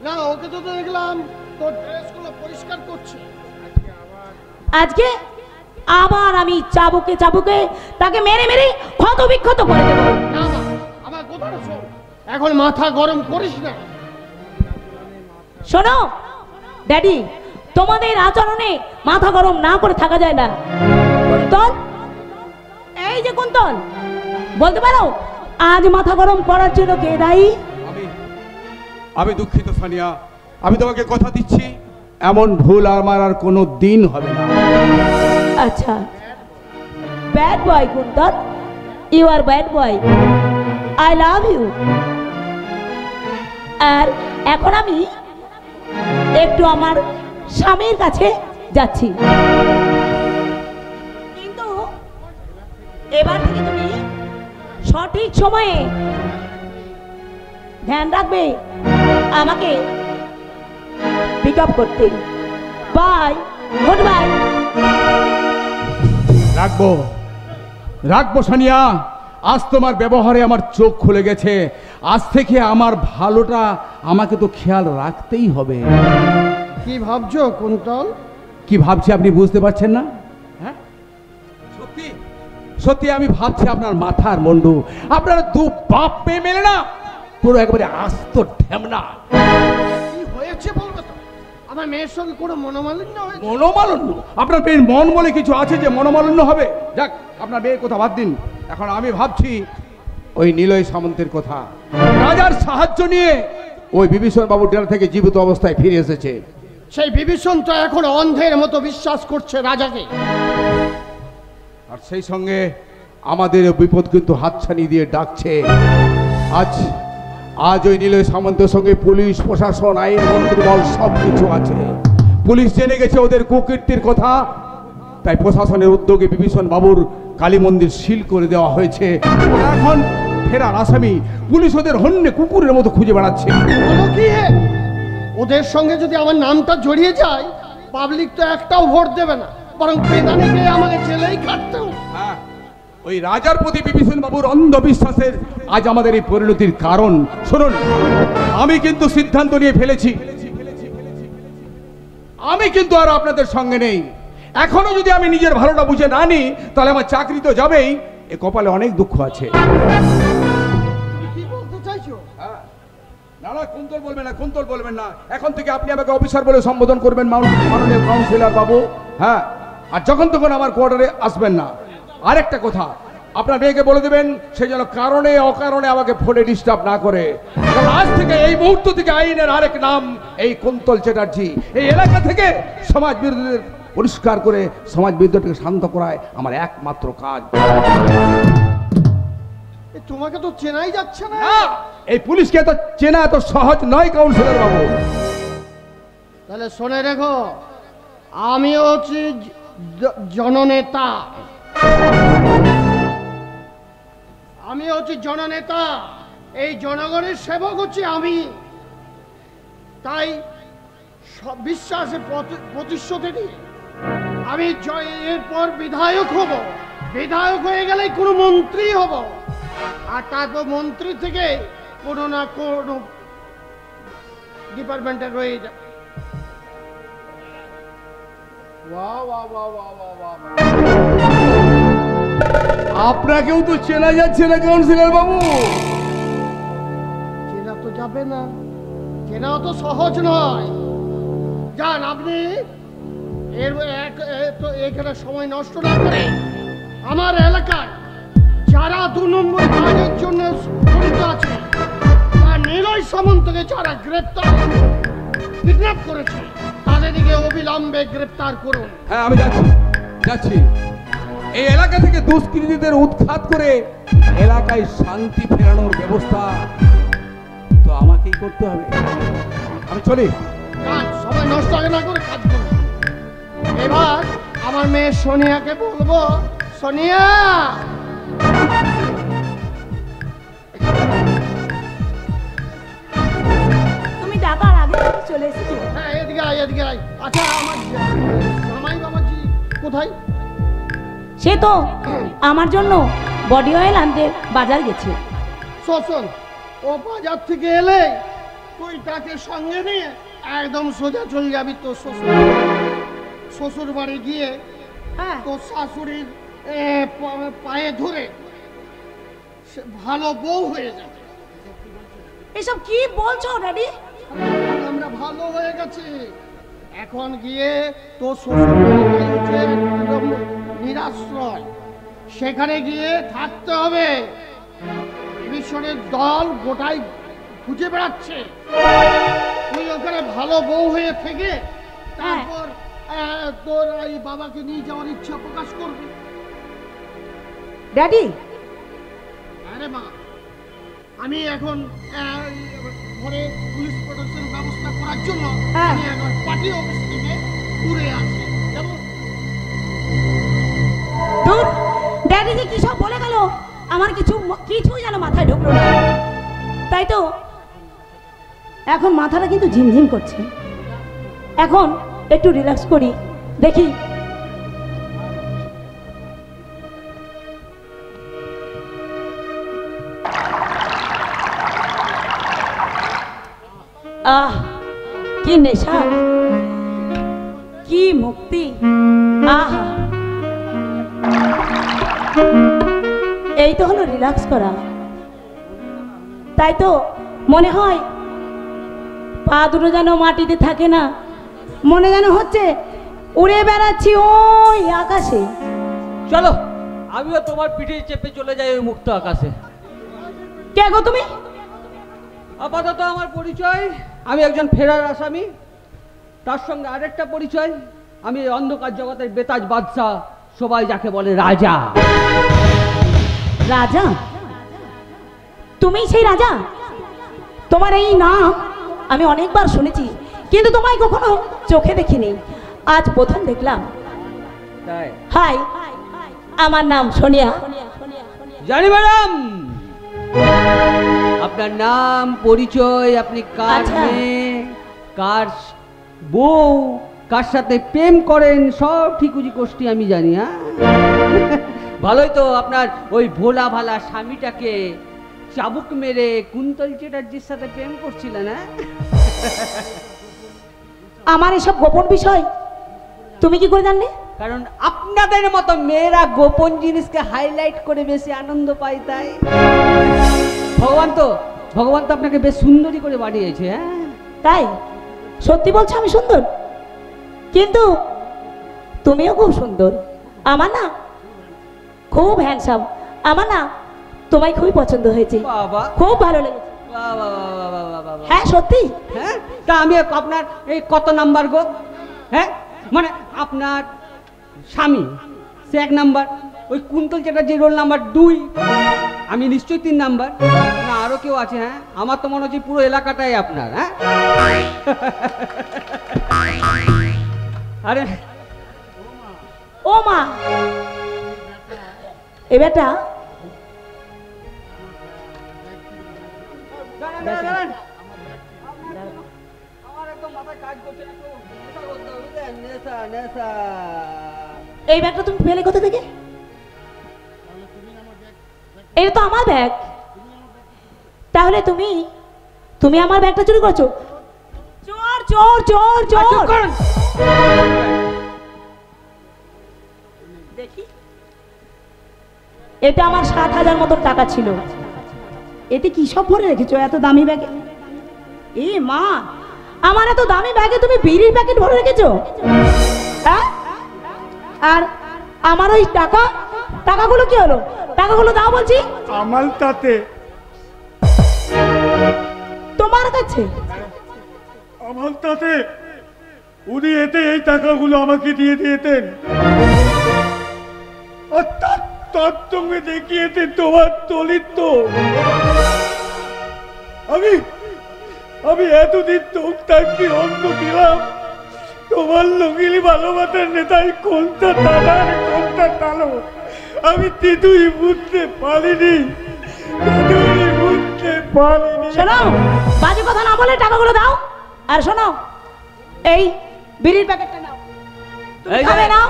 না, ওকে তো দেখলাম তোর ড্রেসগুলো পরিষ্কার করছে। আজকে আবার আমি চাবুকে চাবুকে তাকে মেরে মেরে ক্ষত বিক্ষত করে দেবো। না না, আমার কথাটা শোন, এখন মাথা গরম করিস না। শোনো ড্যাডি, তোমাদের আচরণে মাথা গরম না করে থাকা যায় না। কুন্তল, এই যে কুন্তল, বলতে পারো আজ মাথা গরম করার জন্য কে দায়ী? আমি দুঃখিত সোনিয়া, আমি তোমাকে কথা দিচ্ছি এমন ভুল আমার আর কোনো দিন হবে না। আচ্ছা, bad boy Kuntal, you are bad boy, I love you. আর এখন আমি একটু আমার স্বামীর কাছে যাচ্ছি, কিন্তু এবার থেকে তুমি সঠিক সময়ে ধ্যান রাখবে আমাকে পিক আপ করতে। Bye, good bye. রাখবো, রাখবো সোনিয়া। আজ তোমার ব্যবহারে আমার চোখ খুলে গেছে। আজ থেকে আমার ভালোটা আমাকে তো খেয়াল রাখতেই হবে। কি ভাবছো কুন্তল? কি ভাবছি আপনি বুঝতে পারছেন না? হ্যাঁ, সত্যি সত্যি আমি ভাবছি আপনার মাথার মুন্ডু, আপনার দু বাপ পেয়ে মেলে না, পুরো একবারে আস্ত ঢেমনা। কি হয়েছে বলবে তো? আমার মেয়ের সঙ্গে কোনো মনোমালিন্য হয়েছে? মনোমালিন্য? আপনার মেয়ের মন বলে কিছু আছে যে মনোমালিন্য হবে? যাক, আপনার মেয়ের কথা বাদ দিন। এখন আমি ভাবছি ওই নিলয় সামন্তের কথা। রাজার সাহায্য নিয়ে ওই বিভীষণ বাবু ডেরা থেকে জীবিত অবস্থায় ফিরে এসেছে। সেই বিভীষণ তো এখন অন্ধের মতো বিশ্বাস করছে রাজাকে, আর সেই সঙ্গে আমাদের বিপদ কিন্তু হাতছানি দিয়ে ডাকছে। আজ ওই নিলয় সামন্তের সঙ্গে পুলিশ প্রশাসন আইন মন্ত্রীমহল সব কিছু আছে। পুলিশ জেনে গেছে ওদের কুকীর্তির কথা, তাই প্রশাসনের উদ্যোগে বিভীষণ বাবুর কালী মন্দির সিল করে দেওয়া হয়েছে। ওরা এখন ফেরার আসামি। পুলিশ ওদের হন্যে কুকুরের মতো খুঁজে বেড়াচ্ছে। বলো কি হে? ওদের সঙ্গে যদি আমার নামটা জড়িয়ে যায়, পাবলিক তো একটাও ভোট দেবে না, বরং পেদানে গিয়ে আমাকে জেলেই কাটতে হবে। হ্যাঁ, ওই রাজার প্রতি বিভীষণ বাবুর অন্ধবিশ্বাসের আজ আমাদের এই পরিণতির কারণ। শুনুন, আমি কিন্তু সিদ্ধান্ত নিয়ে ফেলেছি, আমি কিন্তু আর আপনাদের সঙ্গে নেই। এখনো যদি আমি নিজের ভালোটা বুঝে না নিই, তাহলে আমার চাকরি তো যাবেই, এ কপালে অনেক দুঃখ আছে। কি বলতে চাইছো? না না, কুন্তল বলবেন না, কুন্তল বলবেন না। এখন থেকে আপনি আমাকে অফিসার বলে সম্বোধন করবেন, মাননীয় কাউন্সিলর বাবু। হ্যাঁ, আর যখন তখন আমার কোয়ার্টারে আসবেন না। আরেকটা কথা, আপনার মেয়েকে বলে দেবেন সে যেন কারণে অকারণে আমাকে ফোনে ডিস্টার্ব না করে। কারণ আজ থেকে, এই মুহূর্ত থেকে আইনের আরেক নাম এই কুন্তল চ্যাটার্জি। এই এলাকা থেকে সমাজ বিরোধীদের পরিষ্কার করে সমাজ বিরোধীদেরকে শান্ত করায় আমার একমাত্র কাজ। তোমাকে তো চেনাই যাচ্ছে না। এই পুলিশকে তো চেনা এত সহজ নয় কাউন্সিলর বাবু। তাহলে শুনে রেখো, আমি হচ্ছি জননেতা। আমি হচ্ছি জননেতা, এই জনগণের সেবক হচ্ছি আমি। তাই বিশ্বাসে প্রতিশ্রুতি দিই আমি এরপর বিধায়ক হব। বিধায়ক হয়ে গেলেই কোনো মন্ত্রী হব, আর তারপর মন্ত্রী থেকে কোনো না কোনো ডিপার্টমেন্টে রয়ে যাবে। আপনাকেও তো চেনা যাচ্ছে না কাউন্সিলর বাবু। চেনা তো যাবে না, চেনাও তো সহজ নয়। যান আপনি এখানে সময় নষ্ট না করে আমার এলাকায় যারা 2 নম্বর কাজের জন্য জড়িত আছে, আর নিলয় সামন্তকে যারা কিডন্যাপ করেছে, তাদেরকে অবিলম্বে গ্রেপ্তার করুন। হ্যাঁ, আমি যাচ্ছি। এই এলাকা থেকে দুষ্কৃতীদের উৎখাত করে এলাকায় শান্তি ফেরানোর ব্যবস্থা তো আমাকেই করতে হবে। আমি চলি। সময় নষ্ট না করে কাজ করুন। এবার আমার মেয়ে সোনিয়াকে বলবো, সোনিয়া তুমি ডাকার আগে চলে এসেছো। হ্যাঁ, এদিকে আয়। আচ্ছা, আমার জামাই বাবাজি কোথায়? সে তো আমার জন্য বডি অয়েল আনতে বাজার গেছে। শোন, ও বাজার থেকে এলে তুই তাকে সঙ্গে নিয়ে একদম সোজা চলে যাবি তোর শ্বশুর বাড়ি গিয়ে তোর শাশুড়ির পায়ে ধরে ভালো বউ হয়ে যাবে। এসব কি বলছো ড্যাডি? আমরা ভালো হয়ে গেছি। এখন গিয়ে তোর শ্বশুর বাড়ি নিরাশ্রয়, সেখানে গিয়ে থাকতে হবে। বিভীষণের দল গোটাই খুঁজে বেড়াচ্ছে, তুই ওখানে ভালো বউ হয়ে থেকে তারপর তোর এই বাবাকে নিয়ে যাওয়ার ইচ্ছা প্রকাশ করবি। ড্যাডি, আরে মা, আমি এখন ঘরে পুলিশ প্রোটেকশন ব্যবস্থা করার জন্য আমি এখন পার্টি অফিস থেকে ঘুরে আসি। ড্যাডি যে কি সব বলে গেল, আমার কিছু যেন মাথায় ঢুকলো না। তাই তো এখন মাথাটা কিন্তু ঝিমঝিম করছে। এখন একটু রিল্যাক্স করি, দেখি কি নেশা, কি মুক্তি। এই তো হলো রিল্যাক্স করা। তাই তো মনে হয় পা দুটো যেন মাটিতে থাকে না, মনে যেন হচ্ছে উড়ে বেড়াচ্ছি ওই আকাশে। চলো আমিও তোমার পিঠে চেপে চলে যাই ওই মুক্ত আকাশে। কে গো তুমি? আপাতত আমার পরিচয়, আমি একজন ফেরার আসামি। তার সঙ্গে আরেকটা পরিচয়, আমি এই অন্ধকার জগতের বেতাজ বাদশা, সবাই যাকে বলে রাজা। রাজা? তুমি সেই রাজা? তোমার এই নাম আমি অনেকবার শুনেছি, কিন্তু তোমায় কখনো চোখে দেখিনি, আজ প্রথম দেখলাম। তাই? হাই, আমার নাম সোনিয়া। জানি ম্যাডাম, আপনার নাম, পরিচয়, আপনি কার মেয়ে, কার বউ, কার সাথে প্রেম করেন, সব ঠিকুজি কোষ্টি আমি জানি। হ্যাঁ, ভালোই তো আপনার ওই ভোলা ভালা স্বামীটাকে চাবুক মেরে কুন্তল চ্যাটার্জির সাথে প্রেম করছিলেন। হ্যাঁ, আমার এসব গোপন বিষয় তুমি কি করে জানলে? কারণ আপনাদের মতো মেয়েরা গোপন জিনিসকে হাইলাইট করে বেশি আনন্দ পায়, তাই। ভগবান তো আপনাকে বেশ সুন্দরী করে বানিয়েছে। হ্যাঁ, তাই? সত্যি বলছো আমি সুন্দর? কিন্তু তুমিও খুব সুন্দর। আমার না খুব হ্যান্ডসাম। আমার না তোমায় খুবই পছন্দ হয়েছে, খুব ভালো লেগেছে। হ্যাঁ সত্যি। হ্যাঁ, তা আমি আপনার এই কত নাম্বার গো? হ্যাঁ, মানে আপনার স্বামী সে 1 নাম্বার, ওই কুন্তল চ্যাটার্জি রোল নাম্বার 2, আমি নিশ্চয়ই 3 নাম্বার। না আরো কেউ আছে? হ্যাঁ, আমার তো মনে হচ্ছে পুরো এলাকাটাই আপনার। হ্যাঁ, আরে ও মা, এ বেটা এই ব্যাগটা তুমি পেলে কোথা থেকে? এটা তো আমার ব্যাগ। তাহলে তুমি আমার ব্যাগটা চুরি করছো? চোর চোর চোর চোর! দেখি, এটা আমার 7,000 মতন টাকা ছিল। এতে কি সব ভরে রেখেছো এত দামি ব্যাগে? এ মা, আমার এত দামি ব্যাগে তুমি বিড়ির প্যাকেট ভরে রেখেছো? হ্যাঁ, আর আমার ওই টাকাগুলো কি হলো? টাকাগুলো দাও বলছি। আমার তাতে তোমার কাছে? আমার তাতে উনি এতে এই টাকাগুলো আমাকে দিয়ে দিয়েতেন, আর তার সঙ্গে দেখিয়েতেন তোমার দলিত। আমি এতদিন তোর থাকতে অন্য দিলাম, তোমার লগিলি ভালোবাসার নেতাই কোনটা দাদা কোনটা তালো আমি কিছুই বুঝতে পারিনি। শোনো, বাজে কথা না বলে টাকাগুলো দাও। আর শোনো, এই বিড়ির প্যাকেটটা নাও। নাও।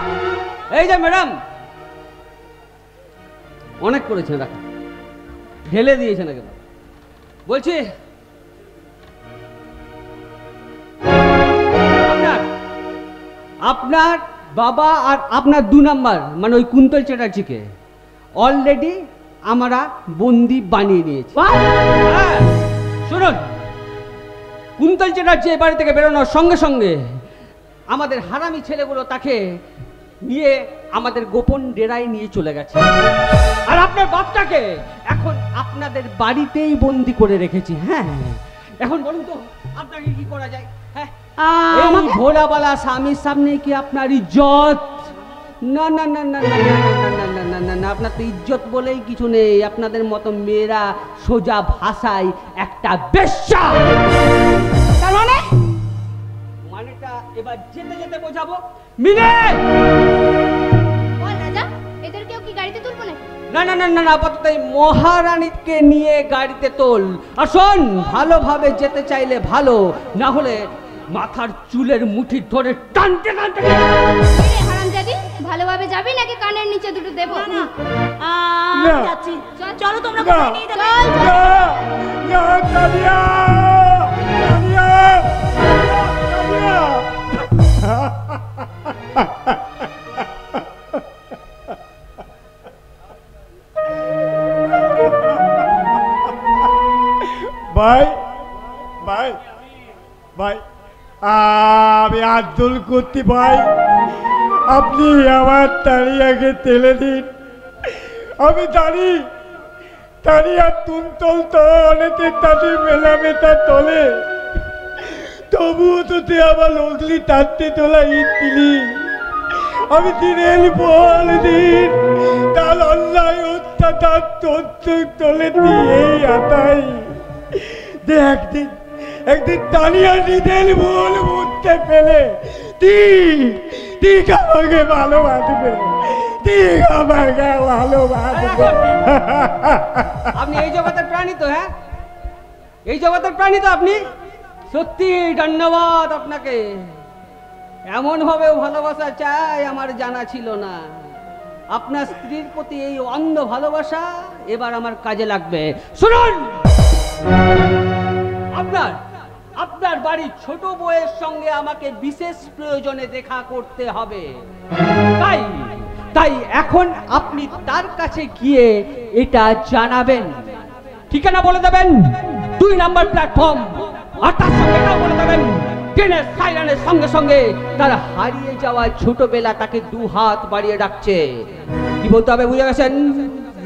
এই যে ম্যাডাম, অনেক করেছেন, রাখা ঢেলে দিয়েছেন একেবারে। বলছি আপনার বাবা আর আপনার 2 নাম্বার মানে ওই কুন্তল চ্যাটার্জিকে অলরেডি আমরা বন্দি বানিয়ে নিয়েছি। হ্যাঁ, শুনুন, কুন্তল চ্যাটার্জি এই বাড়ি থেকে বেরোনোর সঙ্গে সঙ্গে আমাদের হারামি ছেলেগুলো তাকে নিয়ে আমাদের গোপন ডেরায় নিয়ে চলে গেছে, আর আপনার বাপটাকে এখন আপনাদের বাড়িতেই বন্দি করে রেখেছি। হ্যাঁ, এখন বলুন তো আপনাকে কি করা যায়? হ্যাঁ, ভোলাবালা স্বামীর সামনে কি আপনার ইজ্জত? না না না না না না না না, আপনার তো ইজ্জত বলেই কিছু নেই। আপনাদের মতো মেয়েরা সোজা ভাষায় একটা বেশ্যা। তার মানেটা এবার যেতে যেতে বোঝাবো। মিলে রাজা, এদেরকেও কি গাড়িতে তুলবো নাকি? না না না না, আপাতত এই মহারানীকে নিয়ে গাড়িতে তোল। আর শোন, ভালোভাবে যেতে চাইলে ভালো, না হলে মাথার চুলের মুঠি ধরে টানতে টানতে। হারামজাদি, ভালোভাবে যাবি নাকি কানের নিচে দুটো দেব? না, আমি যাচ্ছি। চলো তোমরা কোথায় নিয়ে যাবে? ভাই ভাই ভাই আমি আন্দোল করতে ভাই, আপনি আমার তাড়িয়াকে তেলে দিন। আমি দাঁড়ি তাড়িয়া তুনতল তলেতে তাদের মেলামেতা তলে, তবুও তো তে আমার লগলি টানতে তোলা ইট দিলি। আমি দিনের পর দিন তার অন্যায় অত্যাচার তোলে দিয়েই আতাই। একদিন একদিন তানিয়া নিজের ভুল বুঝতে পেলে ঠিক আমাকে ভালোবাসবে, ঠিক আমাকে ভালোবাসবে। আপনি এই জগতের প্রাণী তো? হ্যাঁ, এই জগতের প্রাণী তো আপনি? সত্যি ধন্যবাদ আপনাকে। এমন ভাবে ভালোবাসা চাই আমার জানা ছিল না। আপনার স্ত্রীর প্রতি এই অন্ধ ভালোবাসা এবার আমার কাজে লাগবে। শুনুন, আপনার বাড়ির ছোট বউয়ের সঙ্গে আমাকে বিশেষ প্রয়োজনে দেখা করতে হবে। তাই এখন আপনি তার কাছে গিয়ে এটা জানাবেন। ঠিকানা বলে দেবেন 2 নম্বর প্ল্যাটফর্ম। আর তার সঙ্গে এটাও বলে দেবেন ট্রেনের সাইরেনের সঙ্গে সঙ্গে তার হারিয়ে যাওয়া ছোটবেলা তাকে 2 হাত বাড়িয়ে ডাকছে। কি বলতে হবে, বুঝে গেছেন?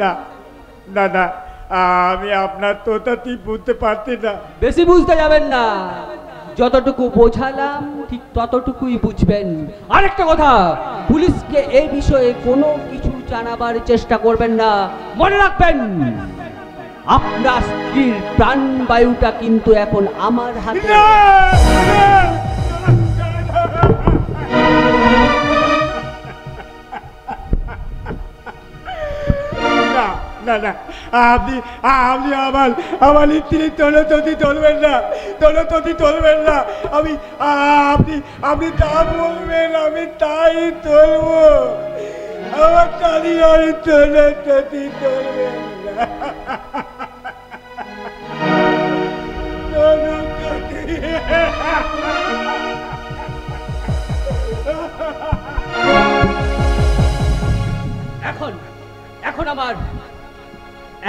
না না না, আমি আপনার তোতাটি বুঝতে পারছি না। বেশি বুঝতে যাবেন না, যতটুকু বোঝালাম ঠিক ততটুকুই বুঝবেন। আরেকটা কথা, পুলিশকে এই বিষয়ে কোনো কিছু জানাবার চেষ্টা করবেন না। মনে রাখবেন, আপনার স্ত্রীর প্রাণবায়ুটা কিন্তু এখন আমার হাতে। না না, আপনি আমার স্ত্রী তলততি চলবেন না, তলততি চলবেন না। আপনি তা বলবেন আমি তাই চলবো। আমার তালিয়ার তলততি চলবেন না। এখন আমার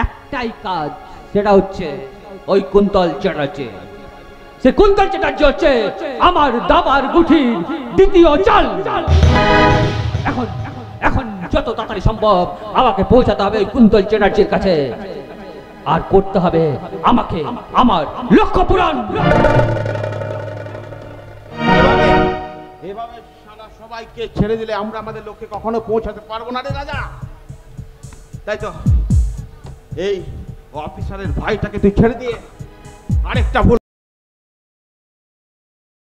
একটাই কাজ, সেটা হচ্ছে ওই কুন্তল চ্যাটার্জি। সে কুন্তল চ্যাটার্জি হচ্ছে আমার দাবার গুঠির দ্বিতীয় চাল। এখন যত তাড়াতাড়ি সম্ভব আমাকে পৌঁছাতে হবে ওই কুন্তল চ্যাটার্জির কাছে, আর করতে হবে আমাকে আমার লক্ষ্য পূরণ। এভাবে সারা সবাইকে ছেড়ে দিলে আমরা আমাদের লক্ষ্যে কখনো পৌঁছাতে পারবো না রে রাজা। তাই তো এই অফিসারের ভাইটাকে তুই ছেড়ে দিয়ে আরেকটা